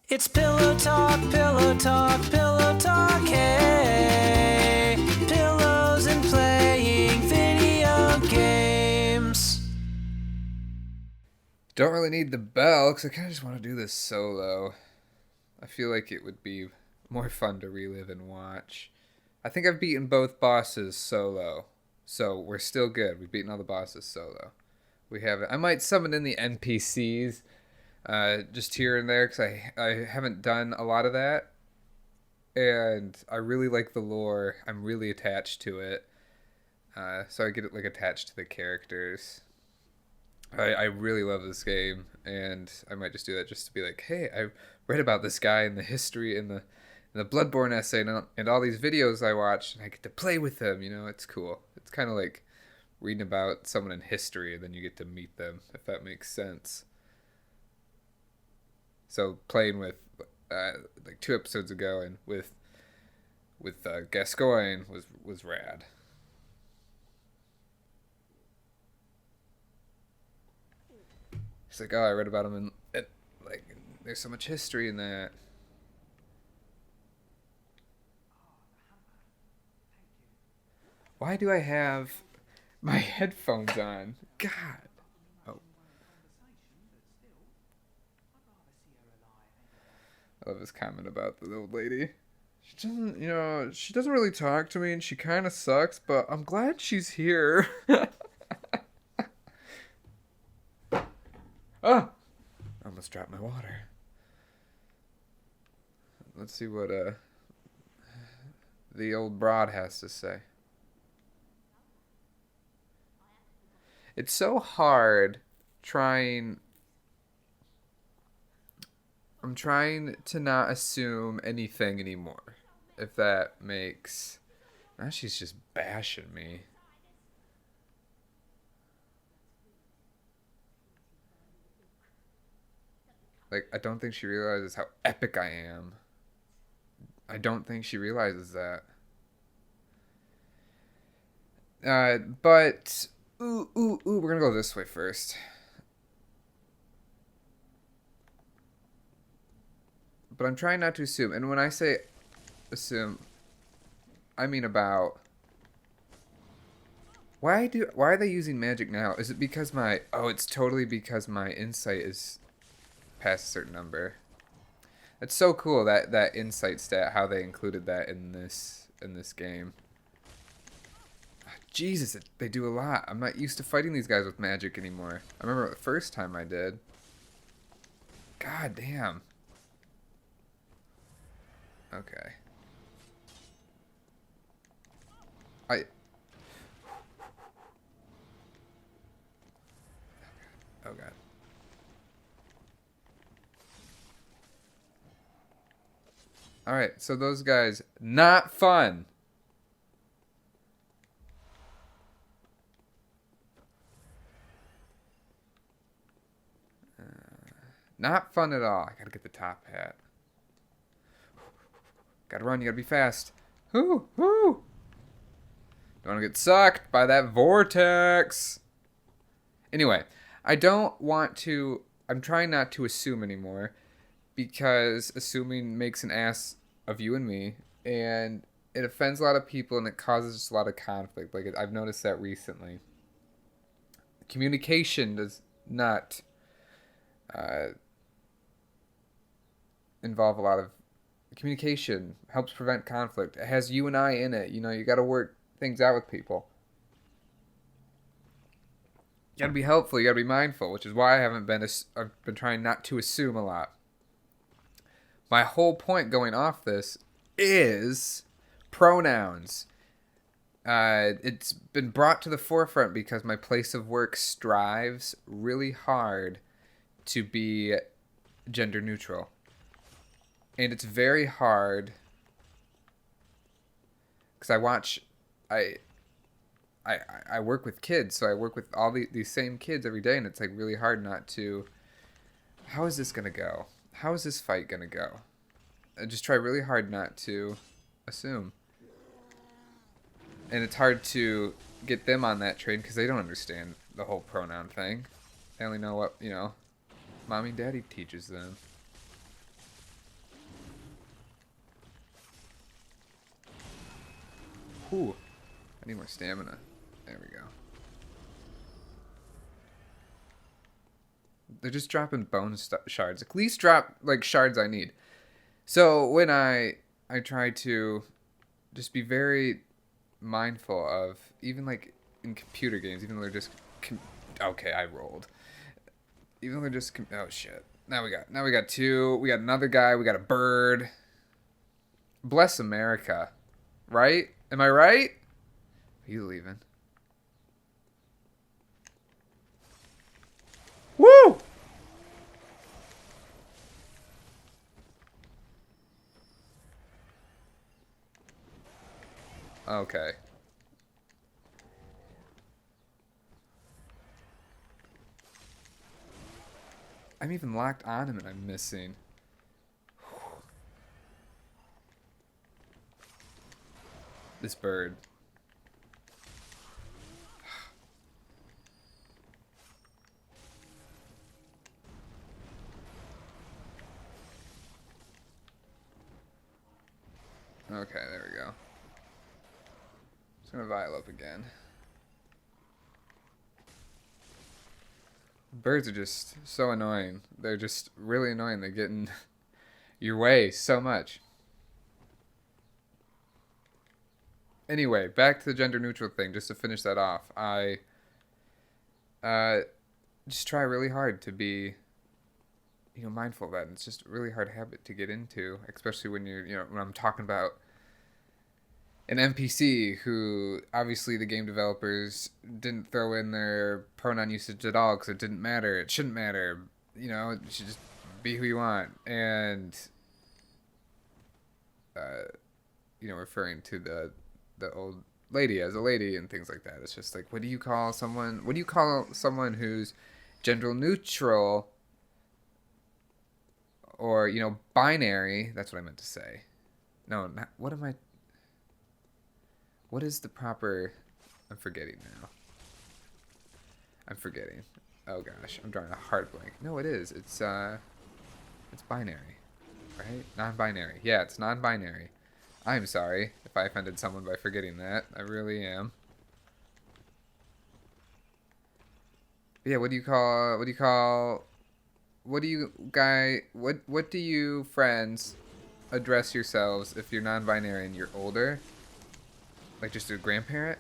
It's pillow talk, pillow talk, pillow talk, hey. Pillows and playing video games. Don't really need the bell because I kind of just want to do this solo. I feel like it would be more fun to relive and watch. I think I've beaten both bosses solo, so we're still good. We've beaten all the bosses solo. We haven't. I might summon in the NPCs just here and there because I haven't done a lot of that. And I really like the lore. I'm really attached to it. So I get it like attached to the characters. I really love this game, and I might just do that just to be like, hey, I read about this guy in the history in the Bloodborne essay and all these videos I watched, and I get to play with him. You know, it's cool. It's kind of like reading about someone in history, and then you get to meet them, if that makes sense. So playing with like 2 episodes ago and with Gascoigne was rad. He's like, oh, I read about him and like there's so much history in that. Why do I have my headphones on? God. Oh. I love his comment about the old lady. She doesn't really talk to me and she kind of sucks, but I'm glad she's here. Oh! I almost dropped my water. Let's see what the old broad has to say. It's so hard trying. I'm trying to not assume anything anymore. If that makes. Now she's just bashing me. Like, I don't think she realizes how epic I am. I don't think she realizes that. But. Ooh, we're gonna go this way first. But I'm trying not to assume. And when I say assume, I mean about. Why are they using magic now? Is it because it's totally because my insight is past a certain number. It's so cool that insight stat, how they included that in this game. Jesus, they do a lot. I'm not used to fighting these guys with magic anymore. I remember the first time I did. God damn. Okay. Oh god. Alright, so those guys, not fun. Not fun at all. I gotta get the top hat. Gotta run, you gotta be fast. Whoo! Don't wanna get sucked by that vortex. Anyway, I'm trying not to assume anymore because assuming makes an ass of you and me, and it offends a lot of people and it causes just a lot of conflict. Like, I've noticed that recently. Communication does not involve a lot of communication. Helps prevent conflict. It has you and I in it. You know, you got to work things out with people. You got to be helpful. You got to be mindful, which is why I've been trying not to assume a lot. My whole point going off this is pronouns. It's been brought to the forefront because my place of work strives really hard to be gender neutral. And it's very hard because I work with kids, so I work with all these same kids every day, and it's like really hard not to. How is this gonna go? How is this fight gonna go? I just try really hard not to assume, and it's hard to get them on that train because they don't understand the whole pronoun thing. They only know what mommy and daddy teaches them. Ooh, I need more stamina. There we go. They're just dropping bone shards. At least drop like shards I need. So when I try to just be very mindful of, even like in computer games, even though they're just okay, I rolled. Even though they're just oh shit. Now we got two. We got another guy. We got a bird. Bless America, right? Am I right? Are you leaving? Woo! Okay. I'm even locked on him and I'm missing. This bird. Okay, there we go. Just gonna vial up again. Birds are just so annoying. They're just really annoying. They get in your way so much. Anyway, back to the gender neutral thing, just to finish that off. I just try really hard to be, mindful of that. And it's just a really hard habit to get into, especially when when I'm talking about an NPC who obviously the game developers didn't throw in their pronoun usage at all because it didn't matter. It shouldn't matter. It should just be who you want. And, referring to the old lady as a lady and things like that. It's just like, what do you call someone who's gender neutral or, binary? That's what I meant to say. No, not, what is the proper... I'm forgetting now. I'm forgetting. Oh gosh, I'm drawing a hard blank. No, it is. It's binary, right? Non-binary. Yeah, it's non-binary. I'm sorry if I offended someone by forgetting that. I really am. But yeah, what do you friends address yourselves if you're non-binary and you're older? Like just a grandparent?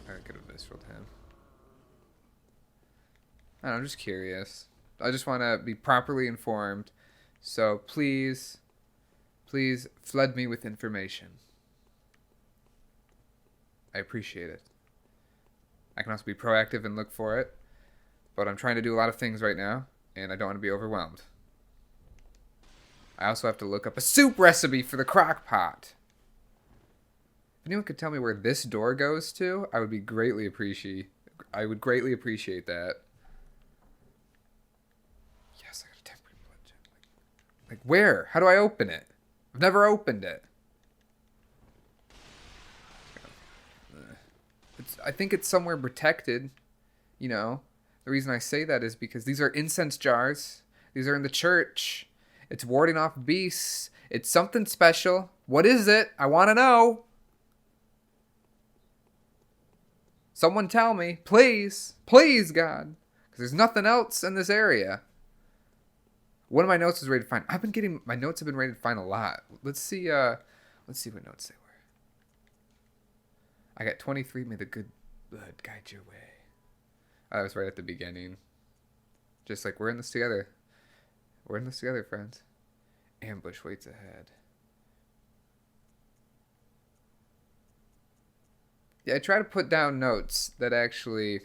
I could have visceraled him. I don't know, I'm just curious. I just want to be properly informed. So please flood me with information. I appreciate it. I can also be proactive and look for it. But I'm trying to do a lot of things right now, and I don't want to be overwhelmed. I also have to look up a soup recipe for the crock pot. If anyone could tell me where this door goes to, I would greatly appreciate that. Yes, I got a temporary blood gem. Like where? How do I open it? I've never opened it. I think it's somewhere protected. The reason I say that is because these are incense jars. These are in the church. It's warding off beasts. It's something special. What is it? I want to know. Someone tell me. Please. Please, God. Because there's nothing else in this area. One of my notes is rated fine. My notes have been rated fine a lot. Let's see what notes they were. I got 23. May the good blood guide your way. Oh, that was right at the beginning. Just like, we're in this together. We're in this together, friends. Ambush waits ahead. Yeah, I try to put down notes that actually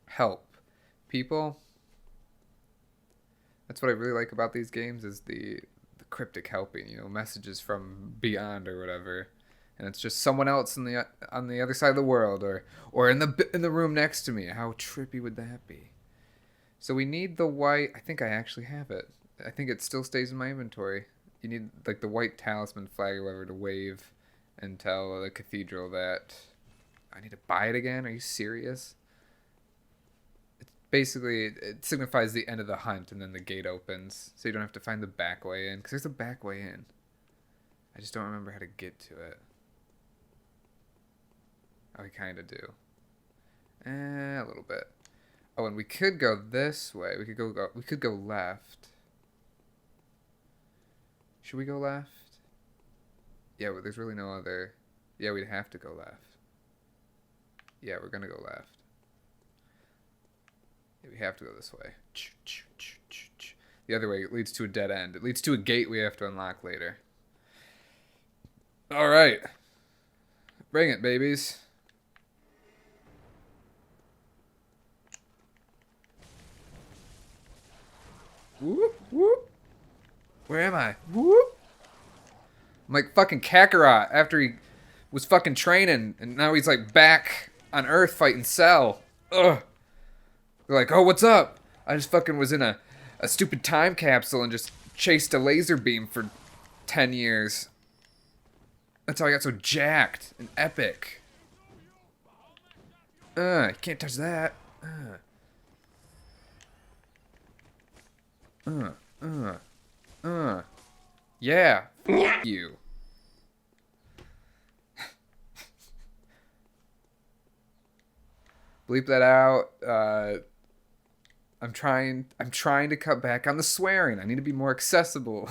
help people. That's what I really like about these games is the cryptic helping, messages from beyond or whatever. And it's just someone else on the other side of the world or in the room next to me. How trippy would that be? So we need the white. I think I actually have it. I think it still stays in my inventory. You need like the white talisman flag or whatever to wave and tell the cathedral that I need to buy it again. Are you serious? It signifies the end of the hunt, and then the gate opens, so you don't have to find the back way in. Because there's a back way in. I just don't remember how to get to it. Oh, we kind of do. A little bit. Oh, and we could go this way. We could go left. Should we go left? Yeah, but there's really no other. Yeah, we'd have to go left. Yeah, we're gonna go left. Yeah, we have to go this way. The other way leads to a dead end. It leads to a gate we have to unlock later. All right. Bring it, babies. Whoop, whoop. Where am I? Whoop. I'm like fucking Kakarot after he was fucking training, and now he's like back on Earth fighting Cell. Ugh. They're like, oh, what's up? I just fucking was in a stupid time capsule and just chased a laser beam for 10 years. That's how I got so jacked and epic. You can't touch that. Yeah. F you. Bleep that out. I'm trying to cut back on the swearing. I need to be more accessible.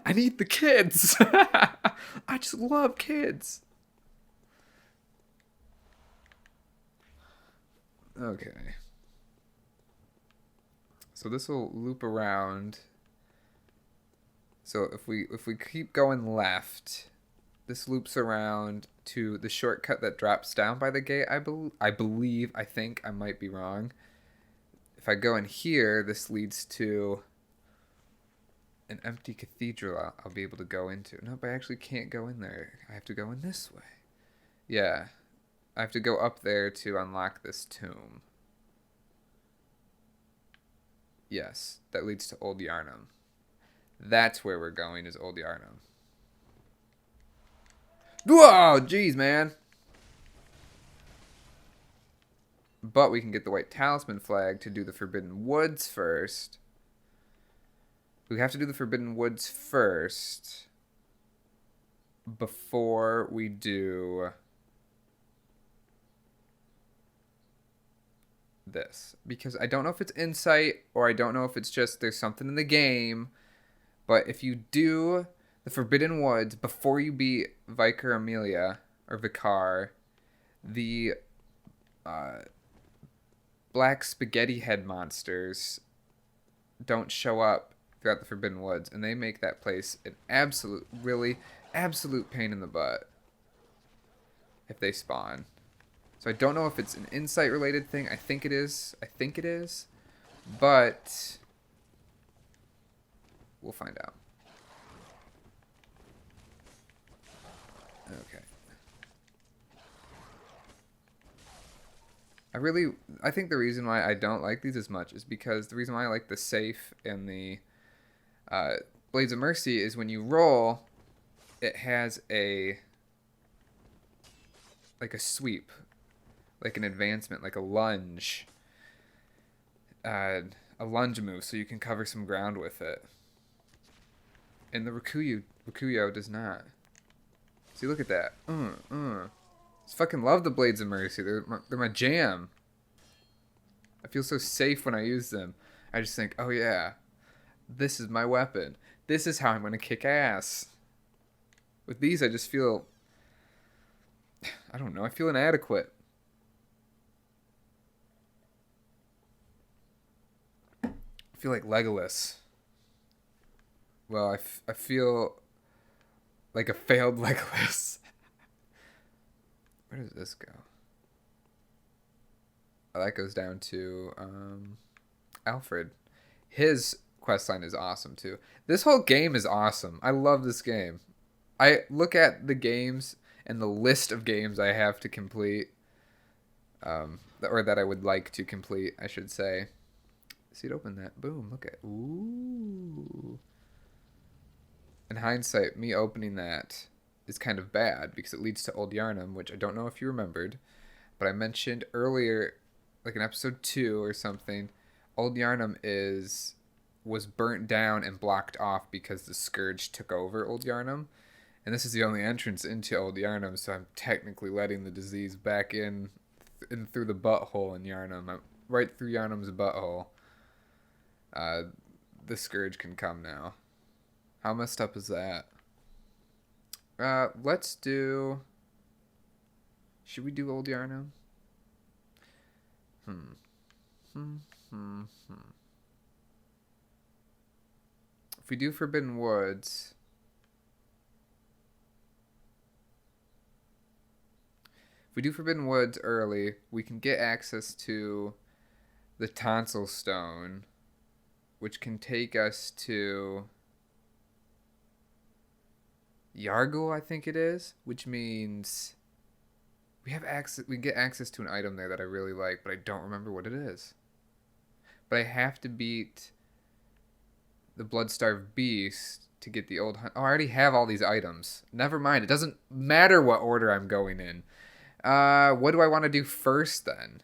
I need the kids. I just love kids. Okay. So this will loop around. So if we keep going left, this loops around to the shortcut that drops down by the gate. I think I might be wrong. If I go in here, this leads to an empty cathedral I'll be able to go into. Nope, I actually can't go in there. I have to go in this way. Yeah. I have to go up there to unlock this tomb. Yes, that leads to Old Yarnum. That's where we're going, is Old Yarnum. Whoa, jeez, man. But we can get the White Talisman flag to do the Forbidden Woods first. We have to do the Forbidden Woods first before we do this. Because I don't know if it's insight or I don't know if it's just there's something in the game. But if you do the Forbidden Woods before you beat Vicar Amelia or Vicar, the black spaghetti head monsters don't show up throughout the Forbidden Woods, and they make that place an absolute pain in the butt if they spawn. So I don't know if it's an insight related thing. I think it is, but we'll find out. Okay. I think the reason why I don't like these as much is because the reason why I like the safe and the Blades of Mercy is when you roll, it has like a sweep, like an advancement, like a lunge move, so you can cover some ground with it. And the Rikuyo does not. See, look at that. Just fucking love the Blades of Mercy. They're my jam. I feel so safe when I use them. I just think, oh yeah, this is my weapon. This is how I'm gonna kick ass. With these, I just feel, I don't know, I feel inadequate. I feel like Legolas. Well, I feel like a failed Legolas. Where does this go? Oh, that goes down to Alfred. His questline is awesome too. This whole game is awesome. I love this game. I look at the games and the list of games I have to complete, or that I would like to complete, I should say. See it open that. Boom. Look at. Ooh. In hindsight, me opening that is kind of bad because it leads to Old Yarnum, which I don't know if you remembered, but I mentioned earlier, like in episode 2 or something, Old Yarnum was burnt down and blocked off because the Scourge took over Old Yarnum. And this is the only entrance into Old Yarnum, so I'm technically letting the disease back in through the butthole in Yarnum. I'm right through Yarnum's butthole. The scourge can come now. How messed up is that? Let's do... Should we do Old Yarnum? If we do Forbidden Woods... If we do Forbidden Woods early, we can get access to the Tonsil Stone, which can take us to Yargul, I think it is, which means we have access. We get access to an item there that I really like, but I don't remember what it is. But I have to beat the Bloodstarved Beast to get the old... Oh, I already have all these items. Never mind. It doesn't matter what order I'm going in. What do I want to do first then?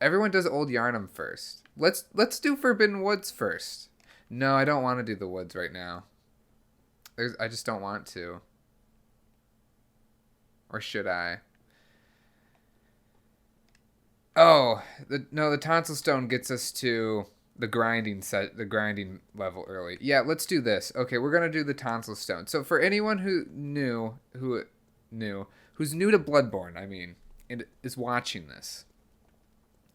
Everyone does Old Yarnum first. Let's do Forbidden Woods first. No, I don't want to do the woods right now. I just don't want to. Or should I? Oh, the Tonsil Stone gets us to the grinding level early. Yeah, let's do this. Okay, we're gonna do the Tonsil Stone. So for anyone who's new to Bloodborne, I mean, and is watching this,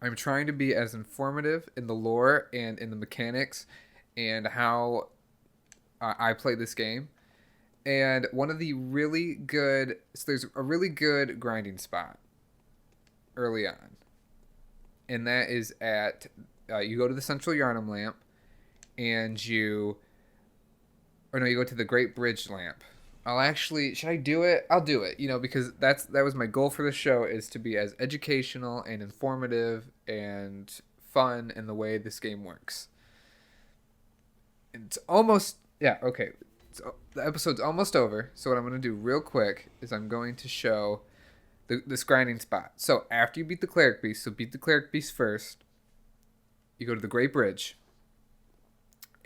I'm trying to be as informative in the lore and in the mechanics and how I play this game. And one of the really good... So there's a really good grinding spot early on. And that is at... you go to the Central Yarnum Lamp, and you... Or no, you go to the Great Bridge Lamp. I'll actually... Should I do it? I'll do it, because that was my goal for the show, is to be as educational and informative and fun in the way this game works. It's almost... Yeah, okay. So the episode's almost over, so what I'm going to do real quick is I'm going to show this grinding spot. So after you beat the Cleric Beast, so beat the Cleric Beast first, you go to the Great Bridge.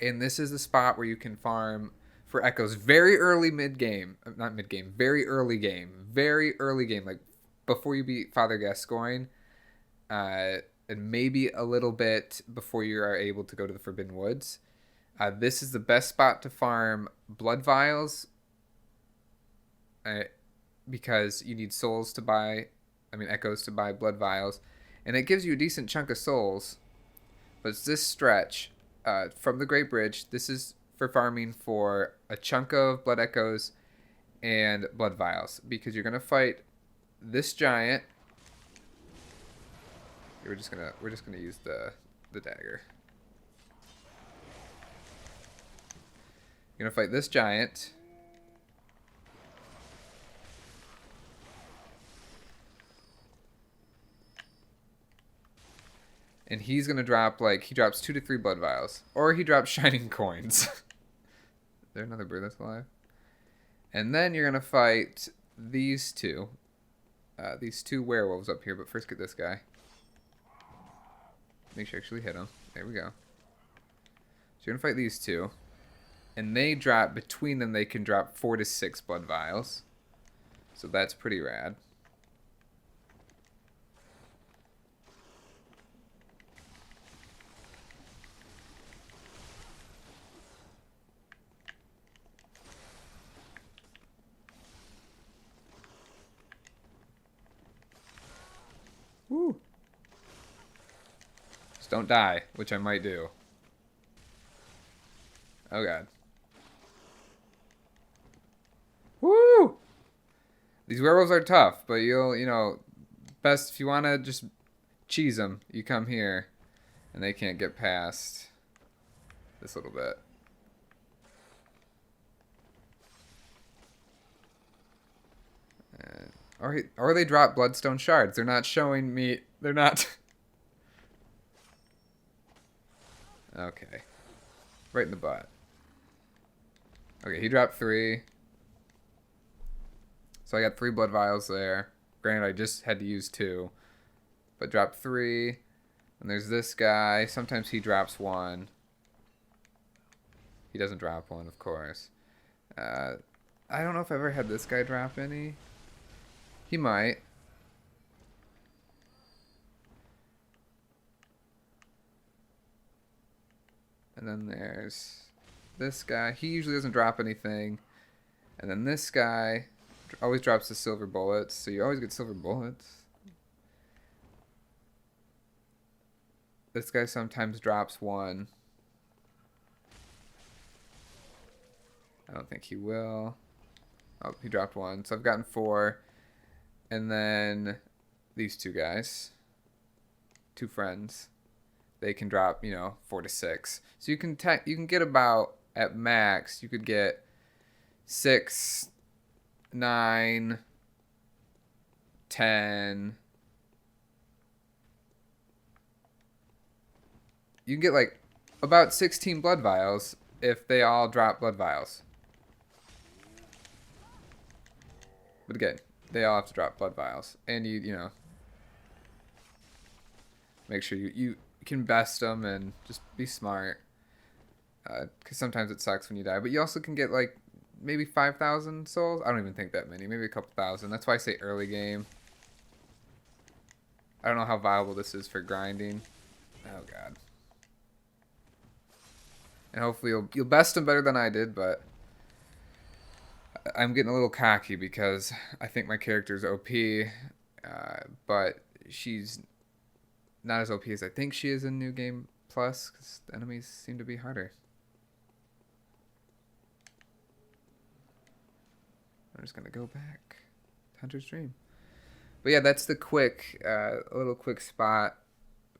And this is the spot where you can farm for echoes very early very early game, like before you beat Father Gascoigne, and maybe a little bit before you are able to go to the Forbidden Woods. This is the best spot to farm blood vials, because you need echoes to buy blood vials, and it gives you a decent chunk of souls. But it's this stretch from the Great Bridge. This is for farming for a chunk of blood echoes and blood vials, because you're gonna fight this giant. We're just gonna use the dagger. You're gonna fight this giant. And he's gonna drop, he drops 2 to 3 blood vials. Or he drops shining coins. Is there another bird that's alive? And then you're gonna fight these two. These two werewolves up here, but first get this guy. Make sure I actually hit him. There we go. So you're gonna fight these two. And they drop, between them, they can drop 4 to 6 blood vials. So that's pretty rad. Woo! Just don't die, which I might do. Oh god. Woo! These werewolves are tough, but best if you want to just cheese them, you come here, and they can't get past this little bit. Or they drop bloodstone shards. They're not showing me. They're not. Okay. Right in the butt. Okay, he dropped 3. So I got 3 blood vials there. Granted, I just had to use 2. But dropped 3. And there's this guy. Sometimes he drops 1. He doesn't drop 1, of course. I don't know if I ever had this guy drop any. He might. And then there's this guy. He usually doesn't drop anything. And then this guy always drops the silver bullets, so you always get silver bullets. This guy sometimes drops one. I don't think he will. Oh, he dropped one. So I've gotten 4. And then these 2 guys. 2 friends. They can drop, 4 to 6. So you can get about, at max, you could get 6, 9, 10. You can get like about 16 blood vials if they all drop blood vials. But again, they all have to drop blood vials. And you make sure you can best them and just be smart. Because sometimes it sucks when you die. But you also can get like maybe 5,000 souls. I don't even think that many. Maybe a couple thousand. That's why I say early game. I don't know how viable this is for grinding. Oh god. And hopefully you'll best them better than I did, but I'm getting a little cocky because I think my character's OP, but she's not as OP as I think she is in New Game Plus, because the enemies seem to be harder. I'm just going to go back. Hunter's Dream. But yeah, that's the a little quick spot.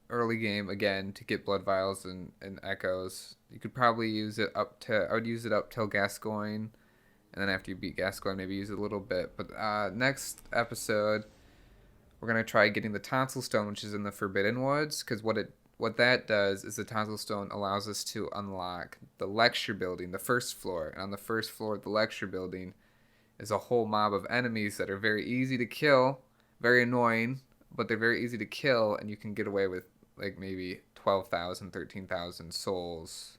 Early game again to get blood vials and echoes. You could probably use it I would use it up till Gascoigne, and then after you beat Gascoigne, maybe use it a little bit. But next episode, we're gonna try getting the Tonsil Stone, which is in the Forbidden Woods, because what that does is the Tonsil Stone allows us to unlock the lecture building, the first floor, and on the first floor of the lecture building is a whole mob of enemies that are very easy to kill, very annoying, but they're very easy to kill, and you can get away with like maybe 12,000, 13,000 souls.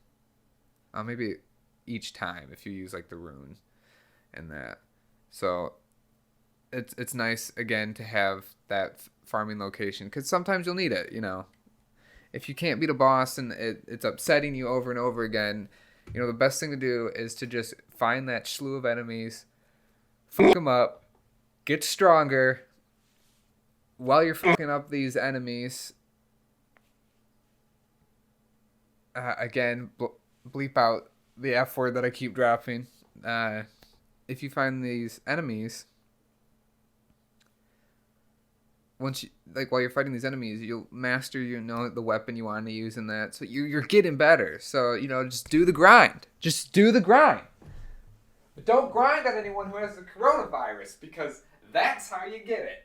Maybe each time if you use like the rune and that. So it's nice again to have that farming location, because sometimes you'll need it, If you can't beat a boss and it's upsetting you over and over again, the best thing to do is to just find that slew of enemies, fuck them up, get stronger. While you're fucking up these enemies, again, bleep out the F word that I keep dropping. If you find these enemies, while you're fighting these enemies, you'll master, the weapon you want to use in that. So you're getting better. So, just do the grind. Just do the grind. But don't grind on anyone who has the coronavirus, because that's how you get it.